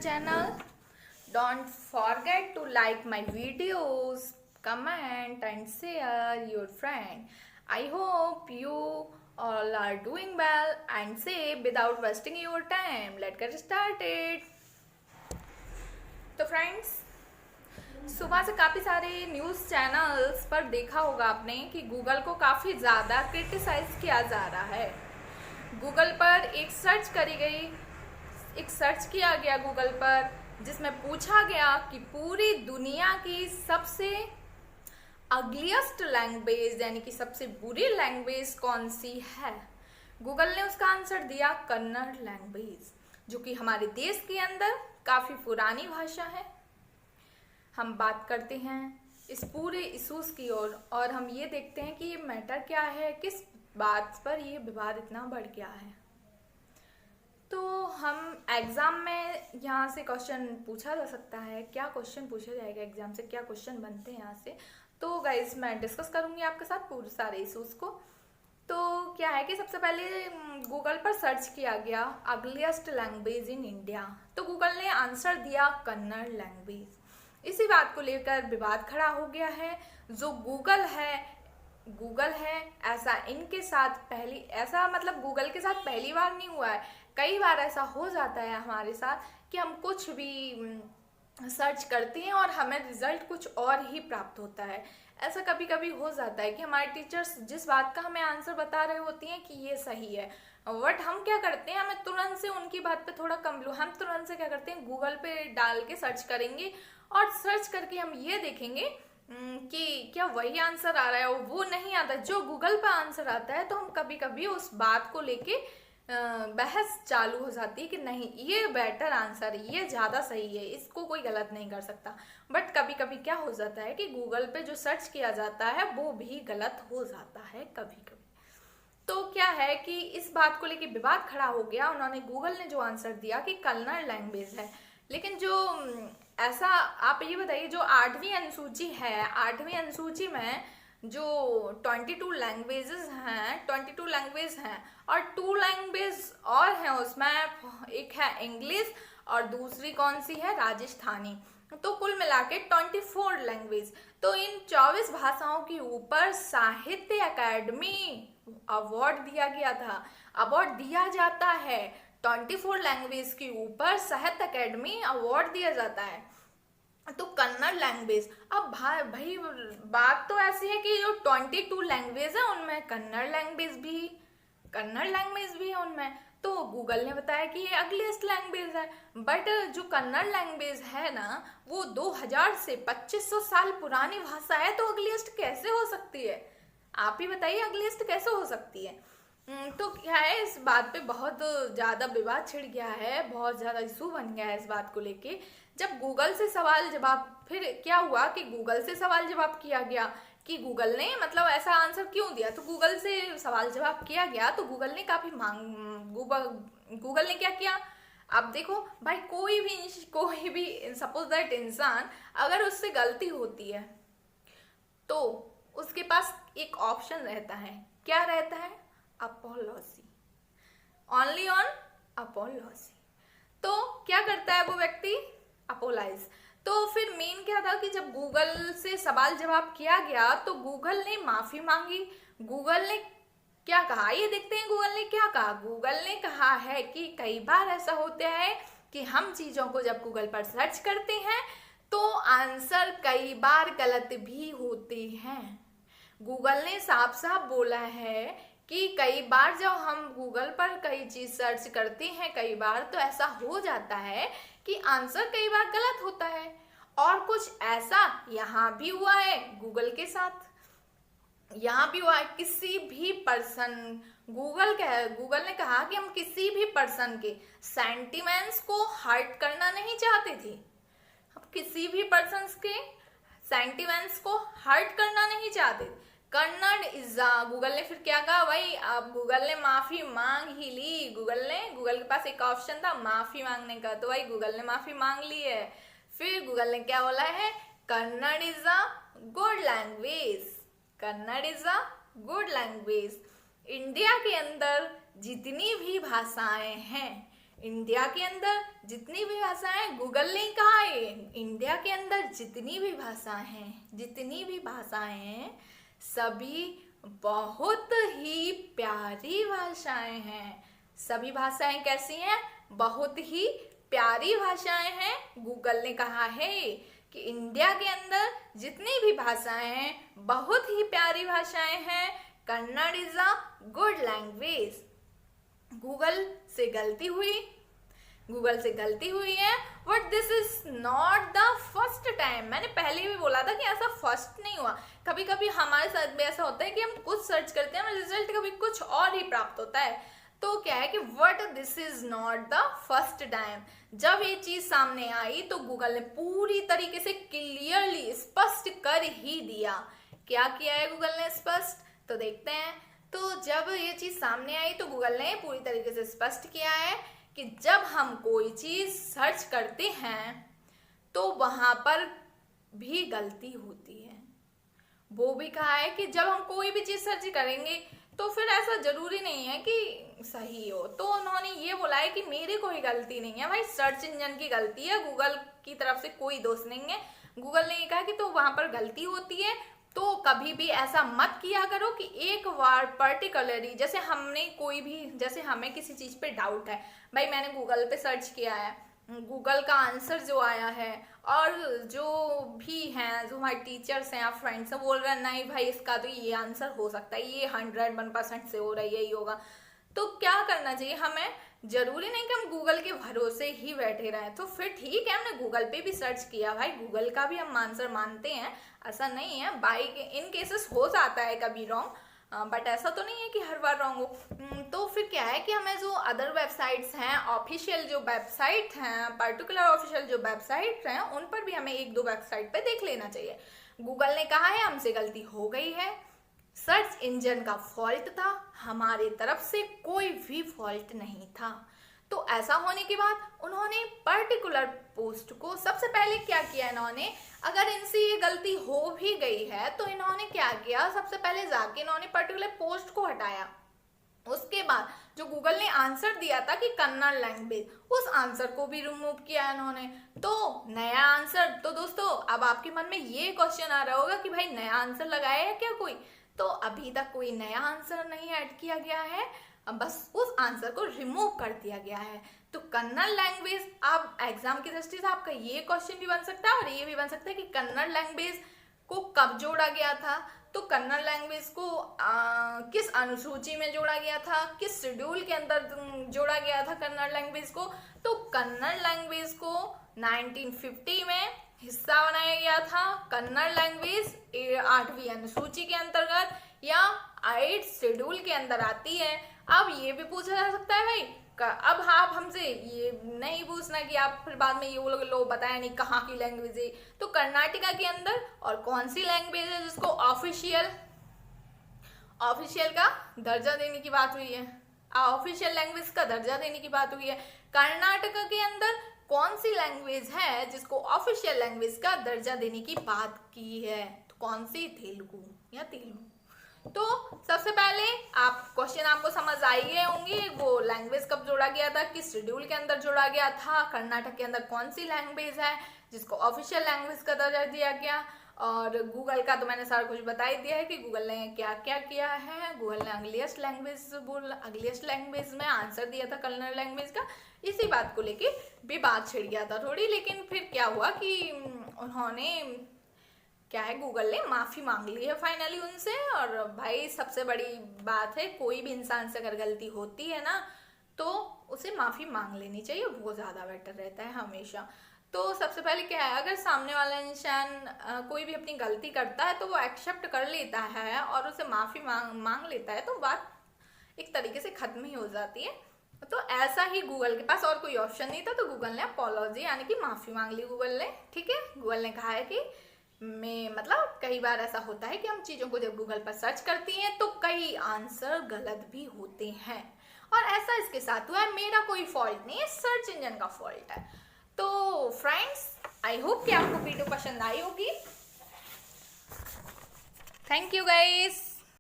channel. Don't forget to like my videos, comment and share your friend. I hope you all are doing well and safe without wasting your time. Let's get started. तो friends, सुबह से काफ़ी सारे news channels पर देखा होगा आपने कि गूगल को काफ़ी ज़्यादा क्रिटिसाइज किया जा रहा है। गूगल पर एक सर्च किया गया गूगल पर, जिसमें पूछा गया कि पूरी दुनिया की सबसे अगलियस्ट लैंग्वेज यानी कि सबसे बुरी लैंग्वेज कौन सी है। गूगल ने उसका आंसर दिया कन्नड़ लैंग्वेज, जो कि हमारे देश के अंदर काफ़ी पुरानी भाषा है। हम बात करते हैं इस पूरे इशूज़ की ओर और हम ये देखते हैं कि ये मैटर क्या है, किस बात पर ये विवाद इतना बढ़ गया है। तो हम एग्ज़ाम में यहाँ से क्वेश्चन पूछा जा सकता है, क्या क्वेश्चन पूछा जाएगा एग्ज़ाम से, क्या क्वेश्चन बनते हैं यहाँ से, तो गाइस मैं डिस्कस करूँगी आपके साथ पूरे सारे इशूज़ को। तो क्या है कि सबसे पहले गूगल पर सर्च किया गया अगलियस्ट लैंग्वेज इन इंडिया, तो गूगल ने आंसर दिया कन्नड़ लैंग्वेज। इसी बात को लेकर विवाद खड़ा हो गया है। जो गूगल है ऐसा इनके साथ गूगल के साथ पहली बार नहीं हुआ है। कई बार ऐसा हो जाता है हमारे साथ कि हम कुछ भी सर्च करते हैं और हमें रिजल्ट कुछ और ही प्राप्त होता है। ऐसा कभी कभी हो जाता है कि हमारे टीचर्स जिस बात का हमें आंसर बता रहे होती हैं कि ये सही है, बट हम क्या करते हैं, हमें तुरंत से उनकी बात पे थोड़ा हम तुरंत से क्या करते हैं, गूगल पे डाल के सर्च करेंगे और सर्च करके हम ये देखेंगे कि क्या वही आंसर आ रहा है। वो नहीं आता जो गूगल पे आंसर आता है, तो हम कभी कभी उस बात को लेके बहस चालू हो जाती है कि नहीं ये बेटर आंसर है, ये ज़्यादा सही है, इसको कोई गलत नहीं कर सकता। बट कभी कभी क्या हो जाता है कि गूगल पे जो सर्च किया जाता है वो भी गलत हो जाता है कभी कभी। तो क्या है कि इस बात को लेके विवाद खड़ा हो गया। गूगल ने जो आंसर दिया कि कन्नड़ लैंग्वेज है, लेकिन जो ऐसा आप ये बताइए, जो 8वीं अनुसूची है, 8वीं अनुसूची में जो 22 लैंग्वेजेस हैं, 22 लैंग्वेज हैं और 2 लैंग्वेज और हैं उसमें, एक है इंग्लिश और दूसरी कौन सी है, राजस्थानी। तो कुल मिला के 24 लैंग्वेज। तो इन 24 भाषाओं के ऊपर साहित्य अकादमी अवार्ड दिया गया था। अवार्ड दिया जाता है 24 लैंग्वेज के ऊपर साहित्य अकादमी अवार्ड दिया जाता है। तो कन्नड़ लैंग्वेज, अब भाई बात तो ऐसी है कि जो 22 लैंग्वेज है उनमें कन्नड़ लैंग्वेज भी है उनमें। तो गूगल ने बताया कि ये अगलीस्ट लैंग्वेज है, बट जो कन्नड़ लैंग्वेज है ना, वो 2000 से 2500 साल पुरानी भाषा है, तो अगलीस्ट कैसे हो सकती है? आप ही बताइए अगलीस्ट कैसे हो सकती है। तो क्या है, इस बात पे बहुत ज़्यादा विवाद छिड़ गया है, बहुत ज़्यादा इशू बन गया है इस बात को लेके। जब गूगल से सवाल जवाब, फिर क्या हुआ कि गूगल से सवाल जवाब किया गया कि गूगल ने ऐसा आंसर क्यों दिया। तो गूगल से सवाल जवाब किया गया तो गूगल ने गूगल ने क्या किया, अब देखो भाई, कोई भी सपोज दैट इंसान अगर उससे गलती होती है तो उसके पास एक ऑप्शन रहता है। क्या रहता है? Apology, only on apology. तो क्या करता है वो व्यक्ति? अपोलाइज। तो फिर मेन क्या था कि जब गूगल से सवाल जवाब किया गया तो गूगल ने माफी मांगी। गूगल ने क्या कहा, ये देखते हैं गूगल ने क्या कहा। गूगल ने कहा है कि कई बार ऐसा होता है कि हम चीजों को जब गूगल पर सर्च करते हैं तो आंसर कई बार गलत भी होते हैं। गूगल ने साफ साफ बोला है कि कई बार जब हम गूगल पर कई चीज सर्च करते हैं, कई बार तो ऐसा हो जाता है कि आंसर कई बार गलत होता है। और कुछ ऐसा यहाँ भी हुआ है गूगल के साथ, यहाँ भी हुआ है। किसी भी पर्सन, गूगल ने कहा कि हम किसी भी पर्सन के सेंटिमेंट्स को हर्ट करना नहीं चाहते थे। हम किसी भी पर्सन के सेंटिमेंट्स को हर्ट करना नहीं चाहते। कन्नड़ इज गूगल ने फिर क्या कहा भाई, अब गूगल ने माफी मांग ही ली। गूगल के पास एक ऑप्शन था माफी मांगने का, तो भाई गूगल ने माफी मांग ली है। फिर गूगल ने क्या बोला है, Kannada is a good language, Kannada is a good language. India के अंदर जितनी भी भाषाएं हैं, इंडिया के अंदर जितनी भी भाषाएं, गूगल ने कहा है इंडिया के अंदर जितनी भी भाषाएं हैं सभी बहुत ही प्यारी भाषाएं हैं। सभी भाषाएं कैसी हैं? बहुत ही प्यारी भाषाएं हैं। गूगल ने कहा है कि इंडिया के अंदर जितनी भी भाषाएं हैं बहुत ही प्यारी भाषाएं हैं। Kannada is a good language. Google से गलती हुई है। But this is not the first time. मैंने पहले भी बोला था कि ऐसा फर्स्ट नहीं हुआ। कभी कभी हमारे साथ भी ऐसा होता है कि हम कुछ सर्च करते हैं, रिजल्ट कभी कुछ और ही प्राप्त होता है। तो क्या है कि what this is not the first time. जब ये चीज सामने आई तो गूगल ने पूरी तरीके से क्लियरली स्पष्ट कर ही दिया। क्या किया है गूगल ने स्पष्ट? तो देखते हैं। तो जब ये चीज सामने आई तो गूगल ने पूरी तरीके से स्पष्ट किया है कि जब हम कोई चीज सर्च करते हैं तो वहां पर भी गलती होती है। वो भी कहा है कि जब हम कोई भी चीज सर्च करेंगे तो फिर ऐसा जरूरी नहीं है कि सही हो। तो उन्होंने ये बोला है कि मेरी कोई गलती नहीं है भाई, सर्च इंजन की गलती है, गूगल की तरफ से कोई दोष नहीं है। गूगल ने ये कहा कि तो वहां पर गलती होती है। तो कभी भी ऐसा मत किया करो कि एक बार पर्टिकुलरली, जैसे जैसे हमें किसी चीज पे डाउट है, भाई मैंने गूगल पे सर्च किया है, गूगल का आंसर जो आया है और जो भी हैं, जो हमारे टीचर्स हैं या फ्रेंड्स हैं, बोल रहे हैं नहीं भाई इसका तो ये आंसर हो सकता है, ये 101% से हो रहा है, यही होगा। तो क्या करना चाहिए हमें? जरूरी नहीं कि हम गूगल के भरोसे ही बैठे रहें। तो फिर ठीक है, हमने गूगल पे भी सर्च किया भाई, गूगल का भी हम आंसर मानते हैं, ऐसा नहीं है। बाई इन केसेस हो जाता है कभी रॉन्ग, बट ऐसा तो नहीं है कि हर बार रॉन्ग हो। तो फिर क्या है कि हमें जो अदर वेबसाइट्स हैं, ऑफिशियल जो वेबसाइट हैं, पर्टिकुलर ऑफिशियल जो वेबसाइट हैं, उन पर भी हमें एक दो वेबसाइट पे देख लेना चाहिए। गूगल ने कहा है हमसे गलती हो गई है, सर्च इंजन का फॉल्ट था, हमारी तरफ से कोई भी फॉल्ट नहीं था। तो ऐसा होने के बाद उन्होंने पर्टिकुलर पोस्ट को सबसे पहले क्या किया, इन्होंने अगर इनसे ये गलती हो भी गई है तो इन्होंने क्या किया, सबसे पहले जाके इन्होंने पर्टिकुलर पोस्ट को हटाया। उसके बाद जो गूगल ने आंसर दिया था कि कन्नड़ लैंग्वेज, उस आंसर को भी रिमूव किया इन्होंने। तो नया आंसर, तो दोस्तों अब आपके मन में ये क्वेश्चन आ रहा होगा कि भाई नया आंसर लगाया है क्या कोई? तो अभी तक कोई नया आंसर नहीं ऐड किया गया है, अब बस उस आंसर को रिमूव कर दिया गया है। तो कन्नड़ लैंग्वेज, अब एग्जाम की दृष्टि से आपका ये क्वेश्चन भी बन सकता है और ये भी बन सकता है कि कन्नड़ लैंग्वेज को कब जोड़ा गया था। तो कन्नड़ लैंग्वेज को किस अनुसूची में जोड़ा गया था, किस शेड्यूल के अंदर जोड़ा गया था कन्नड़ लैंग्वेज को? तो कन्नड़ लैंग्वेज को 1950 में हिस्सा बनाया गया था। कन्नड़ लैंग्वेज 8वीं अनुसूची के अंतर्गत या 8th शेड्यूल के अंदर आती है। अब ये भी पूछा जा सकता है भाई, अब आप हमसे ये नहीं पूछना कि आप फिर बाद में ये लोग बताया नहीं कहाँ की लैंग्वेज है। तो कर्नाटका के अंदर और कौन सी लैंग्वेज है जिसको ऑफिशियल का दर्जा देने की बात हुई है, ऑफिशियल लैंग्वेज का दर्जा देने की बात हुई है। कर्नाटका के अंदर कौन सी लैंग्वेज है जिसको ऑफिशियल लैंग्वेज का दर्जा देने की बात की है? तो कौन सी? तेलुगु या तेलुगु। तो सबसे पहले क्वेश्चन आपको समझ आई गए होंगे, वो लैंग्वेज कब जोड़ा गया था, किस शेड्यूल के अंदर जोड़ा गया था, कर्नाटक के अंदर कौन सी लैंग्वेज है जिसको ऑफिशियल लैंग्वेज का दर्जा दिया गया। और गूगल का तो मैंने सारा कुछ बता ही दिया है कि गूगल ने क्या क्या किया है। गूगल ने अगलियस्ट लैंग्वेज में आंसर दिया था कन्नड़ लैंग्वेज का। इसी बात को लेके विवाद छिड़ गया था थोड़ी, लेकिन फिर क्या हुआ कि उन्होंने क्या है, गूगल ने माफी मांग ली है फाइनली उनसे। और भाई सबसे बड़ी बात है, कोई भी इंसान से अगर गलती होती है ना तो उसे माफी मांग लेनी चाहिए, वो ज्यादा बेटर रहता है हमेशा। तो सबसे पहले क्या है, अगर सामने वाला इंसान कोई भी अपनी गलती करता है तो वो एक्सेप्ट कर लेता है और उसे माफी मांग लेता है तो बात एक तरीके से खत्म ही हो जाती है। तो ऐसा ही गूगल के पास और कोई ऑप्शन नहीं था, तो गूगल ने अपॉलॉजी यानी कि माफी मांग ली गूगल ने। ठीक है, गूगल ने कहा है कि मतलब कई बार ऐसा होता है कि हम चीजों को जब गूगल पर सर्च करती हैं तो कई आंसर गलत भी होते हैं, और ऐसा इसके साथ हुआ है। मेरा कोई फॉल्ट नहीं है, सर्च इंजन का फॉल्ट है। तो फ्रेंड्स, आई होप कि आपको वीडियो पसंद आई होगी। Thank you guys.